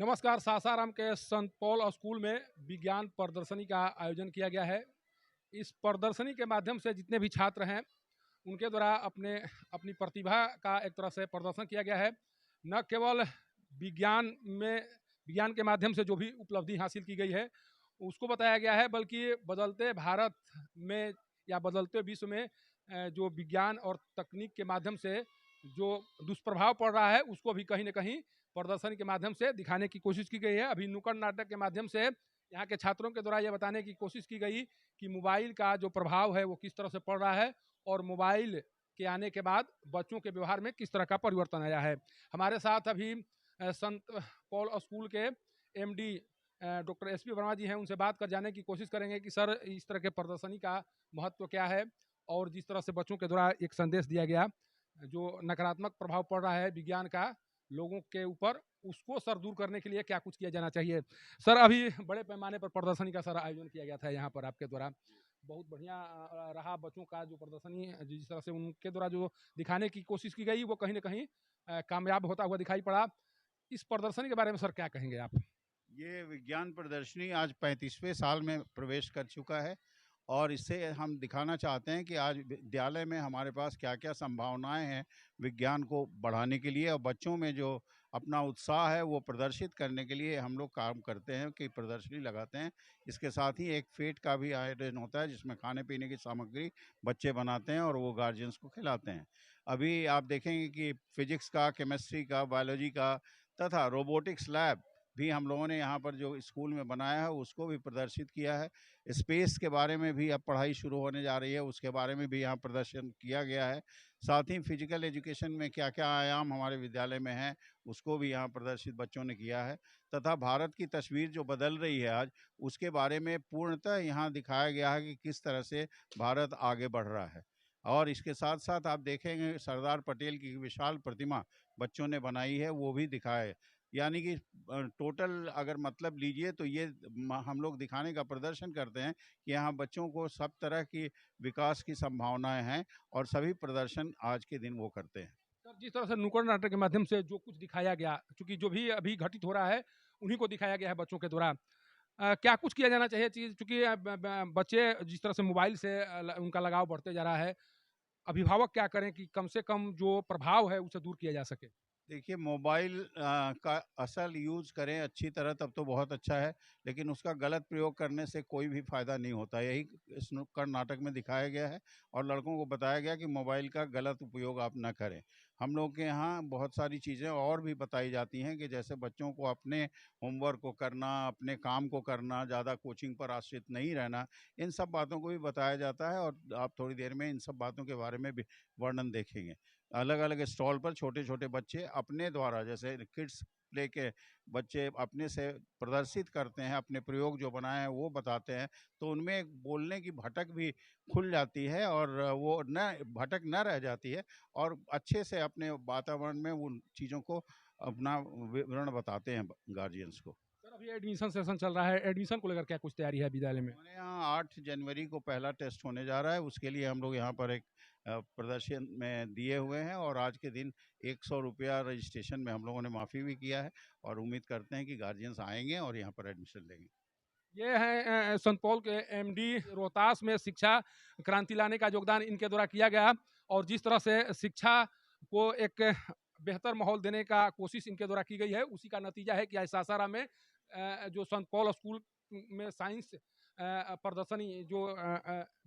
नमस्कार। सासाराम के संत Paul school में विज्ञान प्रदर्शनी का आयोजन किया गया है। इस प्रदर्शनी के माध्यम से जितने भी छात्र हैं उनके द्वारा अपनी प्रतिभा का एक तरह से प्रदर्शन किया गया है। न केवल विज्ञान में विज्ञान के माध्यम से जो भी उपलब्धि हासिल की गई है उसको बताया गया है, बल्कि बदलते भारत में या बदलते विश्व में जो विज्ञान और तकनीक के माध्यम से जो दुष्प्रभाव पड़ रहा है उसको भी कहीं न कहीं प्रदर्शन के माध्यम से दिखाने की कोशिश की गई है। अभी नुक्कड़ नाटक के माध्यम से यहाँ के छात्रों के द्वारा ये बताने की कोशिश की गई कि मोबाइल का जो प्रभाव है वो किस तरह से पड़ रहा है और मोबाइल के आने के बाद बच्चों के व्यवहार में किस तरह का परिवर्तन आया है। हमारे साथ अभी संत पॉल स्कूल के एमडी डॉक्टर एसपी वर्मा जी हैं, उनसे बात कर जाने की कोशिश करेंगे कि सर इस तरह के प्रदर्शनी का महत्व क्या है और जिस तरह से बच्चों के द्वारा एक संदेश दिया गया जो नकारात्मक प्रभाव पड़ रहा है विज्ञान का लोगों के ऊपर, उसको सर दूर करने के लिए क्या कुछ किया जाना चाहिए। सर अभी बड़े पैमाने पर प्रदर्शनी का सर आयोजन किया गया था यहाँ पर आपके द्वारा, बहुत बढ़िया रहा। बच्चों का जो प्रदर्शनी जिस तरह से उनके द्वारा जो दिखाने की कोशिश की गई वो कहीं ना कहीं कामयाब होता हुआ दिखाई पड़ा। इस प्रदर्शनी के बारे में सर क्या कहेंगे आप? ये विज्ञान प्रदर्शनी आज 35वें साल में प्रवेश कर चुका है और इससे हम दिखाना चाहते हैं कि आज विद्यालय में हमारे पास क्या क्या संभावनाएं हैं विज्ञान को बढ़ाने के लिए, और बच्चों में जो अपना उत्साह है वो प्रदर्शित करने के लिए हम लोग काम करते हैं कि प्रदर्शनी लगाते हैं। इसके साथ ही एक फेट का भी आयोजन होता है जिसमें खाने पीने की सामग्री बच्चे बनाते हैं और वो गार्जियंस को खिलाते हैं। अभी आप देखेंगे कि फिजिक्स का, केमिस्ट्री का, बायोलॉजी का तथा रोबोटिक्स लैब भी हम लोगों ने यहाँ पर जो स्कूल में बनाया है उसको भी प्रदर्शित किया है। स्पेस के बारे में भी अब पढ़ाई शुरू होने जा रही है, उसके बारे में भी यहाँ प्रदर्शन किया गया है। साथ ही फिजिकल एजुकेशन में क्या क्या आयाम हमारे विद्यालय में हैं उसको भी यहाँ प्रदर्शित बच्चों ने किया है, तथा भारत की तस्वीर जो बदल रही है आज उसके बारे में पूर्णतः यहाँ दिखाया गया है कि किस तरह से भारत आगे बढ़ रहा है। और इसके साथ साथ आप देखेंगे सरदार पटेल की विशाल प्रतिमा बच्चों ने बनाई है, वो भी दिखाए। यानी कि टोटल अगर मतलब लीजिए तो ये हम लोग दिखाने का प्रदर्शन करते हैं कि यहाँ बच्चों को सब तरह की विकास की संभावनाएं हैं और सभी प्रदर्शन आज के दिन वो करते हैं। सर जिस तरह से नुक्कड़ नाटक के माध्यम से जो कुछ दिखाया गया, क्योंकि जो भी अभी घटित हो रहा है उन्हीं को दिखाया गया है बच्चों के द्वारा, क्या कुछ किया जाना चाहिए चीज़, चूँकि बच्चे जिस तरह से मोबाइल से उनका लगाव बढ़ते जा रहा है, अभिभावक क्या करें कि कम से कम जो प्रभाव है उसे दूर किया जा सके? देखिए, मोबाइल का असल यूज़ करें अच्छी तरह तब तो बहुत अच्छा है, लेकिन उसका गलत प्रयोग करने से कोई भी फ़ायदा नहीं होता। यही इस नुक्कड़ नाटक में दिखाया गया है और लड़कों को बताया गया कि मोबाइल का गलत उपयोग आप ना करें। हम लोग के यहाँ बहुत सारी चीज़ें और भी बताई जाती हैं कि जैसे बच्चों को अपने होमवर्क को करना, अपने काम को करना, ज़्यादा कोचिंग पर आश्रित नहीं रहना, इन सब बातों को भी बताया जाता है और आप थोड़ी देर में इन सब बातों के बारे में भी वर्णन देखेंगे। अलग-अलग स्टॉल पर छोटे-छोटे बच्चे अपने द्वारा, जैसे किड्स प्ले के बच्चे अपने से प्रदर्शित करते हैं, अपने प्रयोग जो बनाए हैं वो बताते हैं, तो उनमें एक बोलने की भटक भी खुल जाती है और वो न भटक न रह जाती है और अच्छे से अपने वातावरण में उन चीज़ों को अपना विवरण बताते हैं गार्जियंस को। सर अभी एडमिशन सेशन चल रहा है, एडमिशन को लेकर क्या कुछ तैयारी है विद्यालय में? हमारे यहाँ 8 जनवरी को पहला टेस्ट होने जा रहा है, उसके लिए हम लोग यहाँ पर एक प्रदर्शन में दिए हुए हैं और आज के दिन ₹100 रजिस्ट्रेशन में हम लोगों ने माफ़ी भी किया है और उम्मीद करते हैं कि गार्जियंस आएँगे और यहाँ पर एडमिशन लेंगे। ये हैं संत पॉल के एमडी। रोहतास में शिक्षा क्रांति लाने का योगदान इनके द्वारा किया गया और जिस तरह से शिक्षा को एक बेहतर माहौल देने का कोशिश इनके द्वारा की गई है, उसी का नतीजा है कि आज सासाराम में जो संत पॉल स्कूल में साइंस प्रदर्शनी जो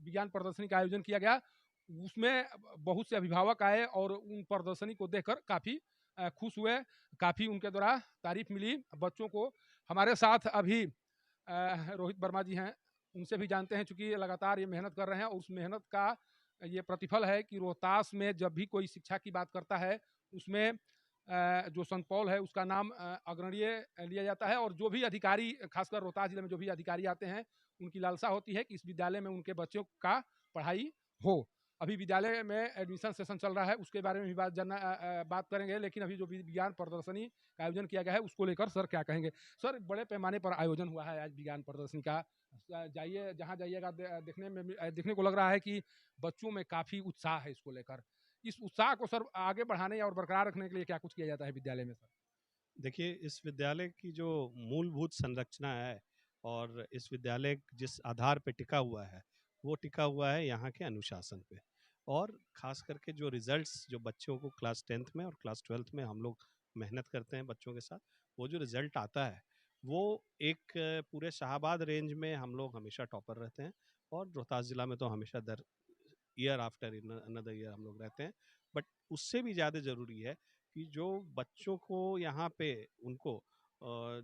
विज्ञान प्रदर्शनी का आयोजन किया गया, उसमें बहुत से अभिभावक आए और उन प्रदर्शनी को देखकर काफ़ी खुश हुए, काफ़ी उनके द्वारा तारीफ मिली बच्चों को। हमारे साथ अभी रोहित वर्मा जी हैं, उनसे भी जानते हैं, चूँकि लगातार ये मेहनत कर रहे हैं और उस मेहनत का ये प्रतिफल है कि रोहतास में जब भी कोई शिक्षा की बात करता है, उसमें जो संत पॉल है उसका नाम अग्रणीय लिया जाता है और जो भी अधिकारी, खासकर रोहतास जिले में जो भी अधिकारी आते हैं, उनकी लालसा होती है कि इस विद्यालय में उनके बच्चों का पढ़ाई हो। अभी विद्यालय में एडमिशन सेशन चल रहा है, उसके बारे में भी बात करेंगे, लेकिन अभी जो विज्ञान प्रदर्शनी का आयोजन किया गया है, उसको लेकर सर क्या कहेंगे? सर बड़े पैमाने पर आयोजन हुआ है आज विज्ञान प्रदर्शनी का। जाइए जहाँ जाइएगा देखने में देखने को लग रहा है कि बच्चों में काफ़ी उत्साह है इसको लेकर। इस उत्साह को सर आगे बढ़ाने और बरकरार रखने के लिए क्या कुछ किया जाता है विद्यालय में सर? देखिए, इस विद्यालय की जो मूलभूत संरचना है और इस विद्यालय जिस आधार पे टिका हुआ है, वो टिका हुआ है यहाँ के अनुशासन पे। और ख़ास करके जो रिज़ल्ट्स जो बच्चों को क्लास 10th में और क्लास 12th में हम लोग मेहनत करते हैं बच्चों के साथ, वो जो रिज़ल्ट आता है, वो एक पूरे शाहाबाद रेंज में हम लोग हमेशा टॉपर रहते हैं और रोहतास ज़िला में तो हमेशा दर ईयर आफ्टर अनदर ईयर हम लोग रहते हैं। बट उससे भी ज़्यादा ज़रूरी है कि जो बच्चों को यहाँ पे उनको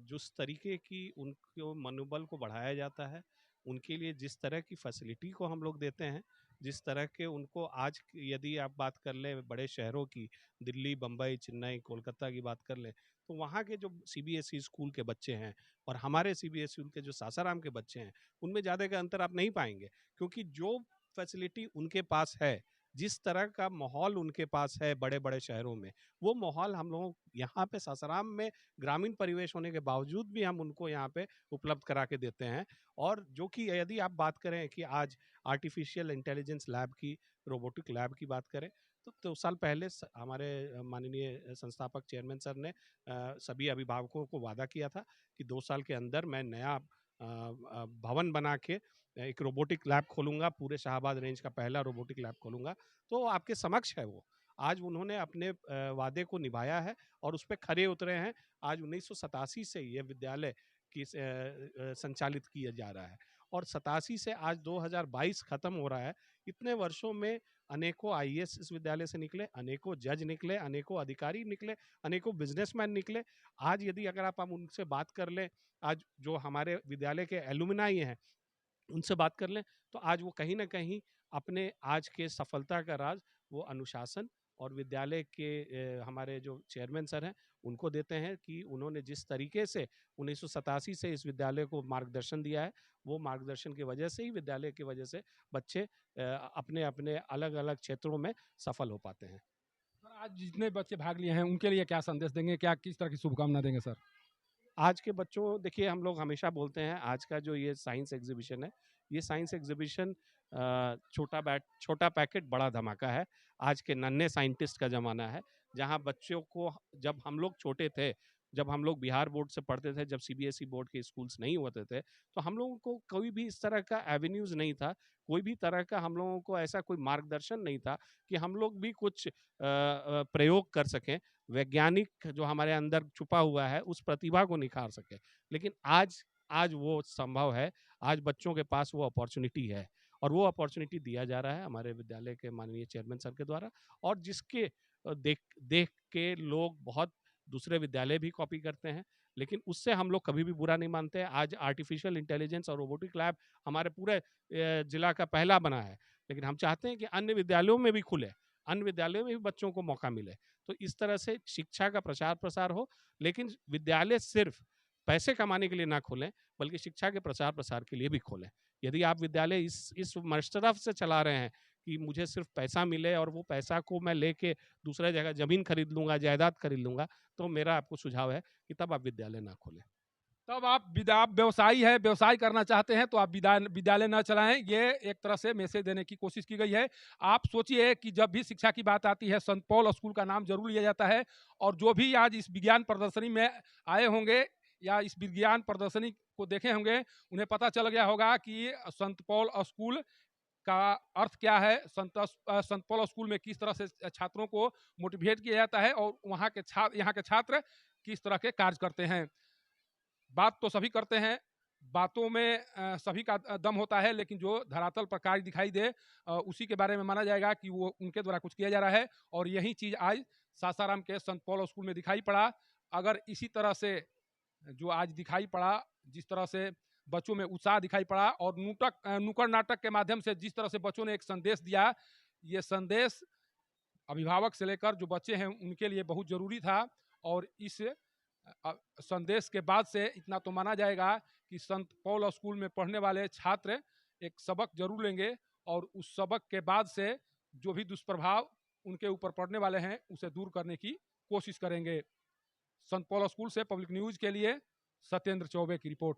जिस तरीके की उनको मनोबल को बढ़ाया जाता है, उनके लिए जिस तरह की फैसिलिटी को हम लोग देते हैं, जिस तरह के उनको आज यदि आप बात कर लें बड़े शहरों की, दिल्ली, बम्बई, चेन्नई, कोलकाता की बात कर लें, तो वहाँ के जो सीबीएसई स्कूल के बच्चे हैं और हमारे सीबीएसई के जो सासाराम के बच्चे हैं, उनमें ज़्यादा का अंतर आप नहीं पाएंगे, क्योंकि जो फैसिलिटी उनके पास है, जिस तरह का माहौल उनके पास है बड़े-बड़े शहरों में, वो माहौल हम लोगों यहाँ पे सासाराम में ग्रामीण परिवेश होने के बावजूद भी हम उनको यहाँ पे उपलब्ध करा के देते हैं। और जो कि यदि आप बात करें कि आज आर्टिफिशियल इंटेलिजेंस लैब की, रोबोटिक लैब की बात करें, तो 2 साल पहले हमारे माननीय संस्थापक चेयरमैन सर ने सभी अभिभावकों को वादा किया था कि 2 साल के अंदर मैं नया भवन बना के एक रोबोटिक लैब खोलूंगा, पूरे शाहबाद रेंज का पहला रोबोटिक लैब खोलूंगा। तो आपके समक्ष है वो। आज उन्होंने अपने वादे को निभाया है और उस पे खरे उतरे हैं। आज 1987 से ये विद्यालय की संचालित किया जा रहा है और 87 से आज 2022 खत्म हो रहा है। इतने वर्षों में अनेकों आईएएस इस विद्यालय से निकले, अनेकों जज निकले, अनेकों अधिकारी निकले, अनेकों बिजनेसमैन निकले। आज यदि अगर आप हम उनसे बात कर लें, आज जो हमारे विद्यालय के एलुमनाई हैं, उनसे बात कर लें, तो आज वो कहीं न कहीं अपने आज के सफलता का राज वो अनुशासन और विद्यालय के हमारे जो चेयरमैन सर हैं, उनको देते हैं कि उन्होंने जिस तरीके से 1987 से इस विद्यालय को मार्गदर्शन दिया है, वो मार्गदर्शन की वजह से ही विद्यालय की वजह से बच्चे अपने-अपने अलग-अलग क्षेत्रों में सफल हो पाते हैं। सर, आज जितने बच्चे भाग लिए हैं, उनके लिए क्या संदेश देंगे? क्या किस तरह की शुभकामना देंगे सर? आज के बच्चों देखिए हम लोग हमेशा बोलते हैं आज का जो ये साइंस एग्जीबिशन है, ये साइंस एग्जीबिशन छोटा पैकेट बड़ा धमाका है। आज के नन्हे साइंटिस्ट का ज़माना है, जहाँ बच्चों को जब हम लोग छोटे थे, जब हम लोग बिहार बोर्ड से पढ़ते थे, जब सीबीएसई बोर्ड के स्कूल्स नहीं होते थे, तो हम लोगों को कोई भी इस तरह का एवेन्यूज़ नहीं था, कोई भी तरह का हम लोगों को ऐसा कोई मार्गदर्शन नहीं था कि हम लोग भी कुछ प्रयोग कर सकें। वैज्ञानिक जो हमारे अंदर छुपा हुआ है उस प्रतिभा को निखार सके। लेकिन आज आज वो संभव है, आज बच्चों के पास वो अपॉर्च्युनिटी है और वो अपॉर्च्युनिटी दिया जा रहा है हमारे विद्यालय के माननीय चेयरमैन सर के द्वारा। और जिसके देख देख के लोग बहुत दूसरे विद्यालय भी कॉपी करते हैं, लेकिन उससे हम लोग कभी भी बुरा नहीं मानते हैं। आज आर्टिफिशियल इंटेलिजेंस और रोबोटिक लैब हमारे पूरे जिला का पहला बना है, लेकिन हम चाहते हैं कि अन्य विद्यालयों में भी खुले, अन्य विद्यालयों में भी बच्चों को मौका मिले। तो इस तरह से शिक्षा का प्रचार प्रसार हो, लेकिन विद्यालय सिर्फ पैसे कमाने के लिए ना खोलें, बल्कि शिक्षा के प्रचार प्रसार के लिए भी खोलें। यदि आप विद्यालय इस मशरफ से चला रहे हैं कि मुझे सिर्फ पैसा मिले और वो पैसा को मैं लेके दूसरा जगह जमीन खरीद लूंगा, जायदाद खरीद लूंगा, तो मेरा आपको सुझाव है कि तब आप विद्यालय ना खोलें। तब आप व्यवसायी हैं, व्यवसाय करना चाहते हैं, तो आप विद्यालय ना चलाएँ, ये एक तरह से मैसेज देने की कोशिश की गई है। आप सोचिए कि जब भी शिक्षा की बात आती है, संत पॉल स्कूल का नाम ज़रूर लिया जाता है और जो भी आज इस विज्ञान प्रदर्शनी में आए होंगे या इस विज्ञान प्रदर्शनी को देखे होंगे, उन्हें पता चल गया होगा कि संत पॉल स्कूल का अर्थ क्या है, संत पॉल स्कूल में किस तरह से छात्रों को मोटिवेट किया जाता है और यहाँ के छात्र किस तरह के कार्य करते हैं। बात तो सभी करते हैं, बातों में सभी का दम होता है, लेकिन जो धरातल पर कार्य दिखाई दे उसी के बारे में माना जाएगा कि वो उनके द्वारा कुछ किया जा रहा है और यही चीज़ आज सासाराम के संत पॉल स्कूल में दिखाई पड़ा। अगर इसी तरह से जो आज दिखाई पड़ा, जिस तरह से बच्चों में उत्साह दिखाई पड़ा और नुक्कड़ नाटक के माध्यम से जिस तरह से बच्चों ने एक संदेश दिया, ये संदेश अभिभावक से लेकर जो बच्चे हैं उनके लिए बहुत ज़रूरी था और इस संदेश के बाद से इतना तो माना जाएगा कि संत पॉल स्कूल में पढ़ने वाले छात्र एक सबक जरूर लेंगे और उस सबक के बाद से जो भी दुष्प्रभाव उनके ऊपर पड़ने वाले हैं उसे दूर करने की कोशिश करेंगे। संत पॉल स्कूल से पब्लिक न्यूज के लिए सत्येंद्र चौबे की रिपोर्ट।